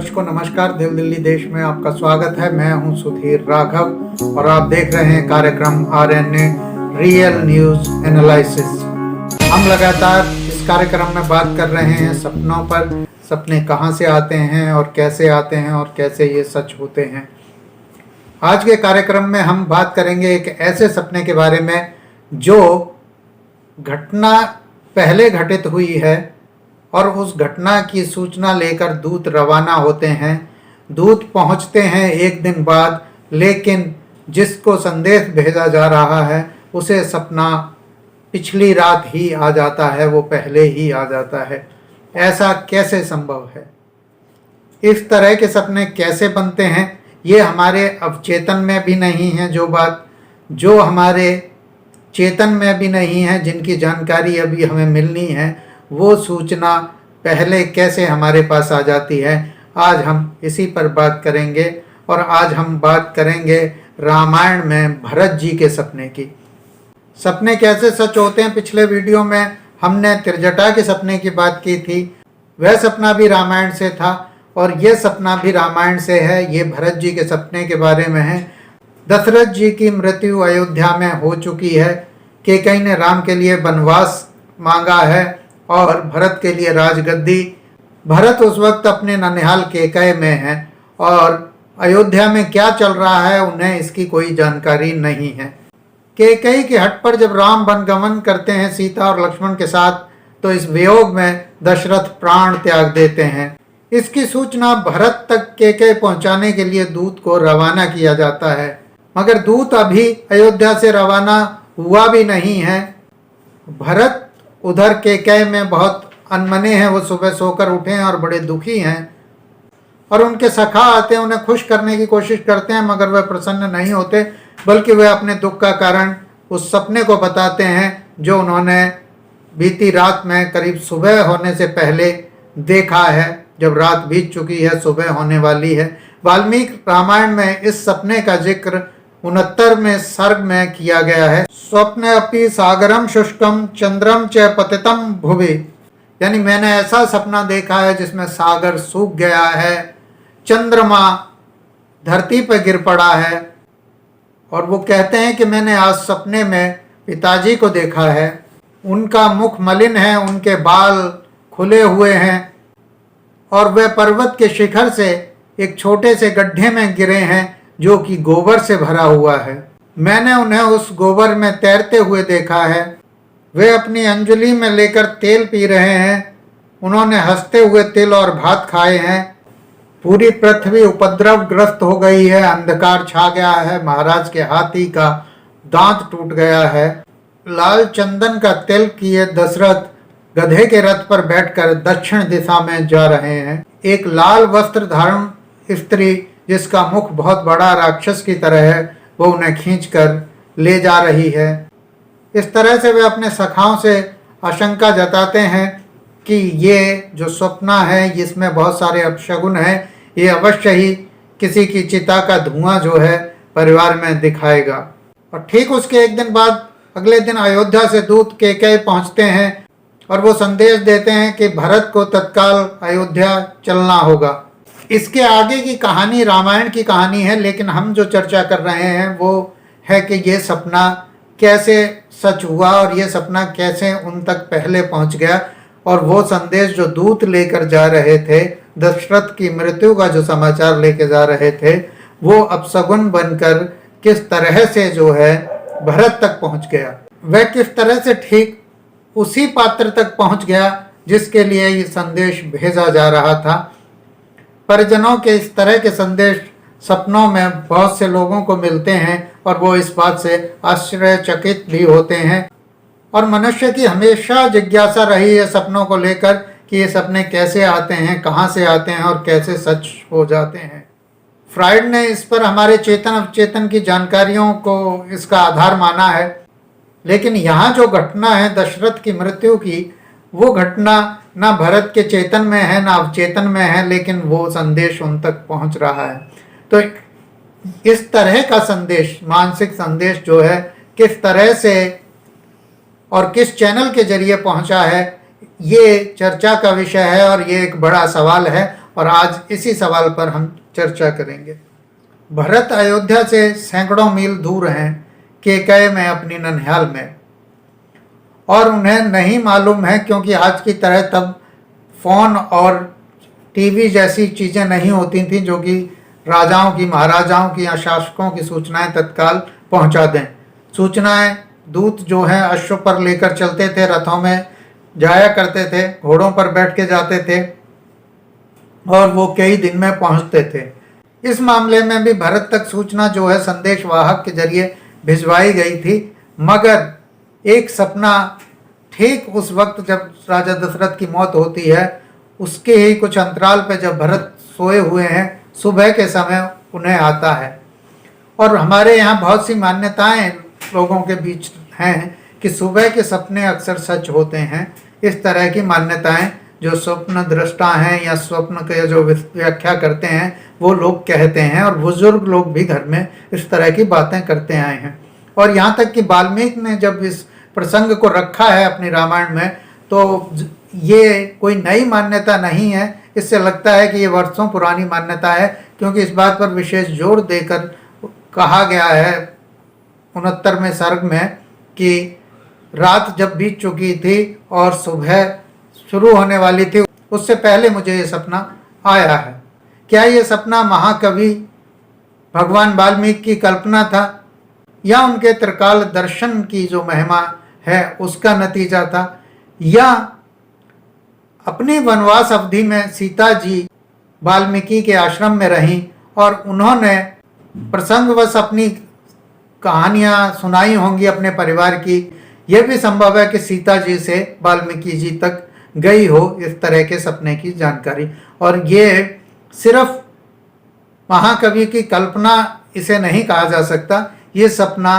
दर्शकों नमस्कार। दिल्ली देश में आपका स्वागत है। मैं हूं सुधीर राघव और आप देख रहे हैं कार्यक्रम आरएनए रियल न्यूज एनालिसिस। हम लगातार इस कार्यक्रम में बात कर रहे हैं सपनों पर। सपने कहां से आते हैं और कैसे आते हैं और कैसे ये सच होते हैं। आज के कार्यक्रम में हम बात करेंगे एक ऐसे सपने के बारे में जो घटना पहले घटित हुई है और उस घटना की सूचना लेकर दूत रवाना होते हैं। दूत पहुंचते हैं एक दिन बाद, लेकिन जिसको संदेश भेजा जा रहा है उसे सपना पिछली रात ही आ जाता है, वो पहले ही आ जाता है। ऐसा कैसे संभव है? इस तरह के सपने कैसे बनते हैं? ये हमारे अवचेतन में भी नहीं है। जो हमारे चेतन में भी नहीं है, जिनकी जानकारी अभी हमें मिलनी है, वो सूचना पहले कैसे हमारे पास आ जाती है। आज हम इसी पर बात करेंगे और आज हम बात करेंगे रामायण में भरत जी के सपने की। सपने कैसे सच होते हैं, पिछले वीडियो में हमने त्रिजटा के सपने की बात की थी। वह सपना भी रामायण से था और यह सपना भी रामायण से है। ये भरत जी के सपने के बारे में है। दशरथ जी की मृत्यु अयोध्या में हो चुकी है। कैकेयी ने राम के लिए वनवास मांगा है और भरत के लिए राजगद्दी। भरत उस वक्त अपने ननिहाल कैकेयी में है और अयोध्या में क्या चल रहा है उन्हें इसकी कोई जानकारी नहीं है। कैकेयी के हट पर जब राम वनगमन करते हैं सीता और लक्ष्मण के साथ, तो इस वियोग में दशरथ प्राण त्याग देते हैं। इसकी सूचना भरत तक कैकेयी पहुंचाने के लिए दूत को रवाना किया जाता है, मगर दूत अभी अयोध्या से रवाना हुआ भी नहीं है। भरत उधर कैकेयी में बहुत अनमने हैं। वो सुबह सोकर उठे हैं और बड़े दुखी हैं और उनके सखा आते हैं, उन्हें खुश करने की कोशिश करते हैं, मगर वह प्रसन्न नहीं होते, बल्कि वे अपने दुख का कारण उस सपने को बताते हैं जो उन्होंने बीती रात में करीब सुबह होने से पहले देखा है। जब रात बीत चुकी है, सुबह होने वाली है। वाल्मीकि रामायण में इस सपने का जिक्र 69वें सर्ग में किया गया है। स्वप्ने अपि सागरम शुष्कम चंद्रम च पतितम भुवि, यानी मैंने ऐसा सपना देखा है जिसमें सागर सूख गया है, चंद्रमा धरती पर गिर पड़ा है। और वो कहते हैं कि मैंने आज सपने में पिताजी को देखा है। उनका मुख मलिन है, उनके बाल खुले हुए हैं और वे पर्वत के शिखर से एक छोटे से गड्ढे में गिरे हैं जो कि गोबर से भरा हुआ है। मैंने उन्हें उस गोबर में तैरते हुए देखा है। वे अपनी अंजलि में लेकर तेल पी रहे हैं। उन्होंने हंसते हुए तिल और भात खाए हैं। पूरी पृथ्वी उपद्रवग्रस्त हो गई है, अंधकार छा गया है। महाराज के हाथी का दांत टूट गया है। लाल चंदन का तिल किए दशरथ गधे के रथ पर बैठकर दक्षिण दिशा में जा रहे हैं। एक लाल वस्त्र धारण स्त्री, जिसका मुख बहुत बड़ा राक्षस की तरह है, वो उन्हें खींचकर ले जा रही है। इस तरह से वे अपने सखाओं से आशंका जताते हैं कि ये जो सपना है इसमें बहुत सारे अपशगुन हैं। ये अवश्य ही किसी की चिता का धुआं जो है परिवार में दिखाएगा। और ठीक उसके एक दिन बाद अगले दिन अयोध्या से दूत कैकेयी पहुंचते हैं और वो संदेश देते हैं कि भरत को तत्काल अयोध्या चलना होगा। इसके आगे की कहानी रामायण की कहानी है, लेकिन हम जो चर्चा कर रहे हैं वो है कि ये सपना कैसे सच हुआ और ये सपना कैसे उन तक पहले पहुंच गया। और वो संदेश जो दूत लेकर जा रहे थे, दशरथ की मृत्यु का जो समाचार लेके जा रहे थे, वो अपशगुन बनकर किस तरह से जो है भरत तक पहुंच गया। वह किस तरह से ठीक उसी पात्र तक पहुंच गया जिसके लिए ये संदेश भेजा जा रहा था। परिजनों के इस तरह के संदेश सपनों में बहुत से लोगों को मिलते हैं और वो इस बात से आश्चर्यचकित भी होते हैं। और मनुष्य की हमेशा जिज्ञासा रही है सपनों को लेकर कि ये सपने कैसे आते हैं, कहाँ से आते हैं और कैसे सच हो जाते हैं। फ्राइड ने इस पर हमारे चेतन अवचेतन की जानकारियों को इसका आधार माना है, लेकिन यहाँ जो घटना है दशरथ की मृत्यु की, वो घटना ना भरत के चेतन में है ना अवचेतन में है, लेकिन वो संदेश उन तक पहुंच रहा है। तो इस तरह का संदेश, मानसिक संदेश जो है, किस तरह से और किस चैनल के जरिए पहुंचा है, ये चर्चा का विषय है और ये एक बड़ा सवाल है और आज इसी सवाल पर हम चर्चा करेंगे। भरत अयोध्या से सैकड़ों मील दूर हैं, केकय में अपनी ननिहाल में, और उन्हें नहीं मालूम है क्योंकि आज की तरह तब फ़ोन और टीवी जैसी चीज़ें नहीं होती थीं जो कि राजाओं की, महाराजाओं की या शासकों की सूचनाएं तत्काल पहुंचा दें। सूचनाएं दूत जो हैं अश्व पर लेकर चलते थे, रथों में जाया करते थे, घोड़ों पर बैठ के जाते थे और वो कई दिन में पहुंचते थे। इस मामले में भी भरत तक सूचना जो है संदेश वाहक के जरिए भिजवाई गई थी, मगर एक सपना ठीक उस वक्त जब राजा दशरथ की मौत होती है उसके ही कुछ अंतराल पे जब भरत सोए हुए हैं, सुबह के समय उन्हें आता है। और हमारे यहाँ बहुत सी मान्यताएं लोगों के बीच हैं कि सुबह के सपने अक्सर सच होते हैं। इस तरह की मान्यताएं जो स्वप्न दृष्टा हैं या स्वप्न के जो व्याख्या करते हैं वो लोग कहते हैं, और बुजुर्ग लोग भी घर में इस तरह की बातें करते आए हैं। और यहाँ तक कि वाल्मीकि ने जब इस प्रसंग को रखा है अपनी रामायण में, तो ये कोई नई मान्यता नहीं है। इससे लगता है कि ये वर्षों पुरानी मान्यता है, क्योंकि इस बात पर विशेष जोर देकर कहा गया है 69वें सर्ग में कि रात जब बीत चुकी थी और सुबह शुरू होने वाली थी, उससे पहले मुझे ये सपना आया है। क्या ये सपना महाकवि भगवान वाल्मीकि की कल्पना था या उनके त्रिकाल दर्शन की जो महिमा है उसका नतीजा था, या अपनी वनवास अवधि में सीता जी वाल्मीकि के आश्रम में रहीं और उन्होंने प्रसंगवश अपनी कहानियाँ सुनाई होंगी अपने परिवार की। यह भी संभव है कि सीता जी से वाल्मीकि जी तक गई हो इस तरह के सपने की जानकारी। और ये सिर्फ महाकवि की कल्पना इसे नहीं कहा जा सकता, ये सपना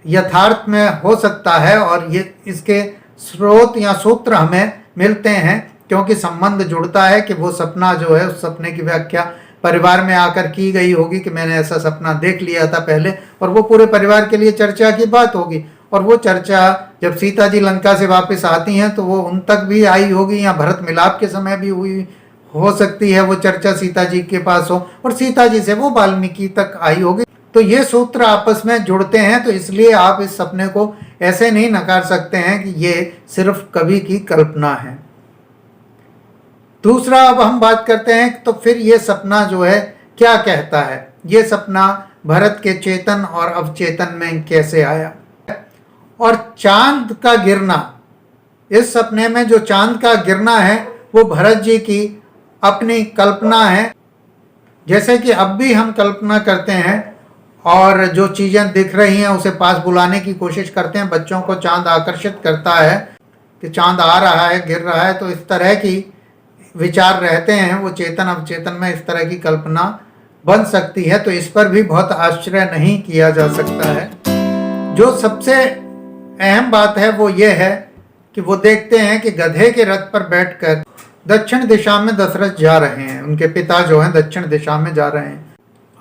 यथार्थ में हो सकता है और ये इसके स्रोत या सूत्र हमें मिलते हैं, क्योंकि संबंध जुड़ता है कि वो सपना जो है उस सपने की व्याख्या परिवार में आकर की गई होगी कि मैंने ऐसा सपना देख लिया था पहले, और वो पूरे परिवार के लिए चर्चा की बात होगी। और वो चर्चा जब सीता जी लंका से वापस आती हैं तो वो उन तक भी आई होगी, या भरत मिलाप के समय भी हुई हो सकती है वो चर्चा सीता जी के पास हो, और सीता जी से वो वाल्मीकि तक आई होगी। तो ये सूत्र आपस में जुड़ते हैं, तो इसलिए आप इस सपने को ऐसे नहीं नकार सकते हैं कि ये सिर्फ कवि की कल्पना है। दूसरा, अब हम बात करते हैं तो फिर ये सपना जो है क्या कहता है, ये सपना भरत के चेतन और अवचेतन में कैसे आया। और चांद का गिरना, इस सपने में जो चांद का गिरना है वो भरत जी की अपनी कल्पना है। जैसे कि अब भी हम कल्पना करते हैं और जो चीज़ें दिख रही हैं उसे पास बुलाने की कोशिश करते हैं। बच्चों को चांद आकर्षित करता है कि चांद आ रहा है, गिर रहा है, तो इस तरह की विचार रहते हैं। वो चेतन अवचेतन में इस तरह की कल्पना बन सकती है, तो इस पर भी बहुत आश्चर्य नहीं किया जा सकता है। जो सबसे अहम बात है वो ये है कि वो देखते हैं कि गधे के रथ पर बैठकर दक्षिण दिशा में दशरथ जा रहे हैं, उनके पिता जो हैं दक्षिण दिशा में जा रहे हैं।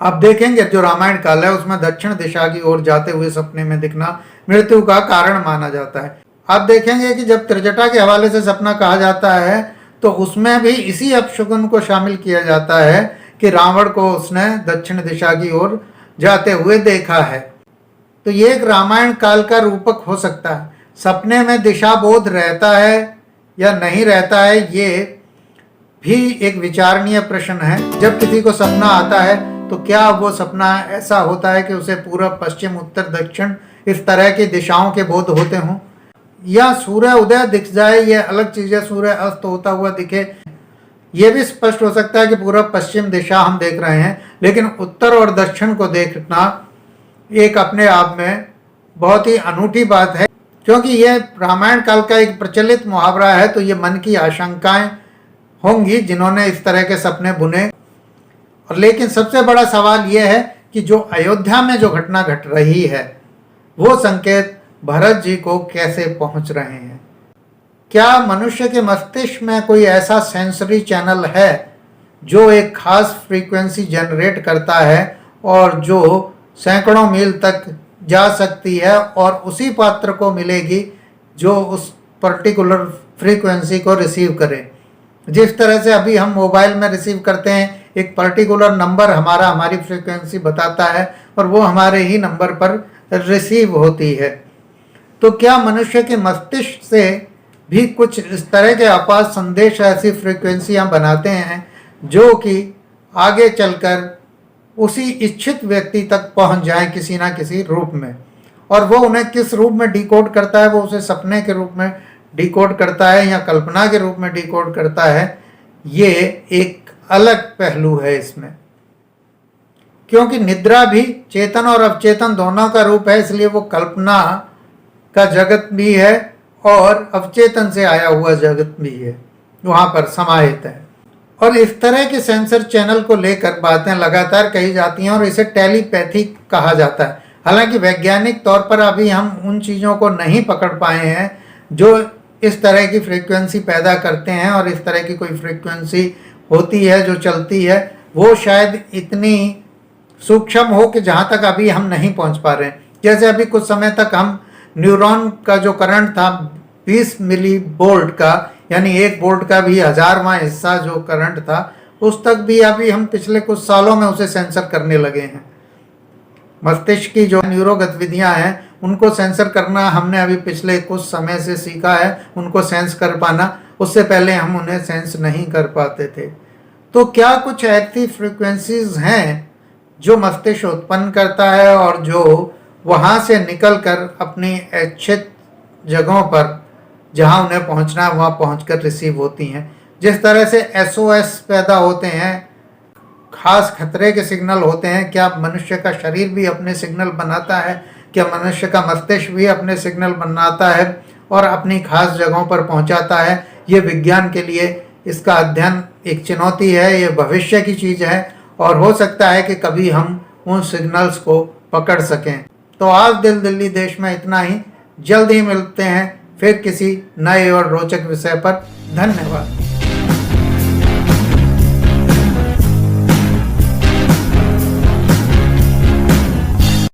आप देखेंगे जो रामायण काल है उसमें दक्षिण दिशा की ओर जाते हुए सपने में दिखना मृत्यु का कारण माना जाता है। आप देखेंगे कि जब त्रिजटा के हवाले से सपना कहा जाता है तो उसमें भी इसी अपशकुन को शामिल किया जाता है कि रावण को उसने दक्षिण दिशा की ओर जाते हुए देखा है। तो ये एक रामायण काल का रूपक हो सकता है। सपने में दिशा बोध रहता है या नहीं रहता है, ये भी एक विचारणीय प्रश्न है। जब किसी को सपना आता है तो क्या वो सपना ऐसा होता है कि उसे पूरब पश्चिम उत्तर दक्षिण इस तरह की दिशाओं के बोध होते हों, या सूर्य उदय दिख जाए, ये अलग चीज़ है, सूर्य अस्त होता हुआ दिखे, ये भी स्पष्ट हो सकता है कि पूरब पश्चिम दिशा हम देख रहे हैं। लेकिन उत्तर और दक्षिण को देखना एक अपने आप में बहुत ही अनूठी बात है, क्योंकि ये रामायण काल का एक प्रचलित मुहावरा है। तो ये मन की आशंकाएं होंगी जिन्होंने इस तरह के सपने बुने। और लेकिन सबसे बड़ा सवाल यह है कि जो अयोध्या में जो घटना घट रही है वो संकेत भरत जी को कैसे पहुंच रहे हैं। क्या मनुष्य के मस्तिष्क में कोई ऐसा सेंसरी चैनल है जो एक खास फ्रीक्वेंसी जनरेट करता है और जो सैकड़ों मील तक जा सकती है और उसी पात्र को मिलेगी जो उस पर्टिकुलर फ्रीक्वेंसी को रिसीव करे। जिस तरह से अभी हम मोबाइल में रिसीव करते हैं, एक पर्टिकुलर नंबर हमारी फ्रीक्वेंसी बताता है और वो हमारे ही नंबर पर रिसीव होती है। तो क्या मनुष्य के मस्तिष्क से भी कुछ इस तरह के आपात संदेश ऐसी फ्रीक्वेंसियां बनाते हैं जो कि आगे चलकर उसी इच्छित व्यक्ति तक पहुंच जाए किसी ना किसी रूप में, और वो उन्हें किस रूप में डिकोड करता है, वो उसे सपने के रूप में डिकोड करता है या कल्पना के रूप में डिकोड करता है, ये एक अलग पहलू है इसमें। क्योंकि निद्रा भी चेतन और अवचेतन दोनों का रूप है, इसलिए वो कल्पना का जगत भी है और अवचेतन से आया हुआ जगत भी है, वहाँ पर समाहित है। और इस तरह के सेंसर चैनल को लेकर बातें लगातार कही जाती हैं और इसे टेलीपैथी कहा जाता है। हालांकि वैज्ञानिक तौर पर अभी हम उन चीज़ों को नहीं पकड़ पाए हैं जो इस तरह की फ्रीक्वेंसी पैदा करते हैं, और इस तरह की कोई फ्रीक्वेंसी होती है जो चलती है, वो शायद इतनी सूक्ष्म हो कि जहाँ तक अभी हम नहीं पहुँच पा रहे हैं। जैसे अभी कुछ समय तक हम न्यूरॉन का जो करंट था 20 मिली वोल्ट का, यानी 1 वोल्ट का भी 1000वां हिस्सा जो करंट था, उस तक भी अभी हम पिछले कुछ सालों में उसे सेंसर करने लगे हैं। मस्तिष्क की जो न्यूरो गतिविधियाँ हैं उनको सेंसर करना हमने अभी पिछले कुछ समय से सीखा है, उनको सेंस कर पाना। उससे पहले हम उन्हें सेंस नहीं कर पाते थे। तो क्या कुछ ऐसी फ्रीक्वेंसीज हैं जो मस्तिष्क उत्पन्न करता है और जो वहाँ से निकलकर अपनी इच्छित जगहों पर जहाँ उन्हें पहुँचना है वहाँ पहुँचकर रिसीव होती हैं। जिस तरह से SOS पैदा होते हैं, खास खतरे के सिग्नल होते हैं, क्या मनुष्य का शरीर भी अपने सिग्नल बनाता है? क्या मनुष्य का मस्तिष्क भी अपने सिग्नल बनाता है और अपनी खास जगहों पर पहुंचाता है? ये विज्ञान के लिए इसका अध्ययन एक चुनौती है, ये भविष्य की चीज़ है और हो सकता है कि कभी हम उन सिग्नल्स को पकड़ सकें। तो आज दिल्ली देश में इतना ही। जल्द ही मिलते हैं फिर किसी नए और रोचक विषय पर। धन्यवाद।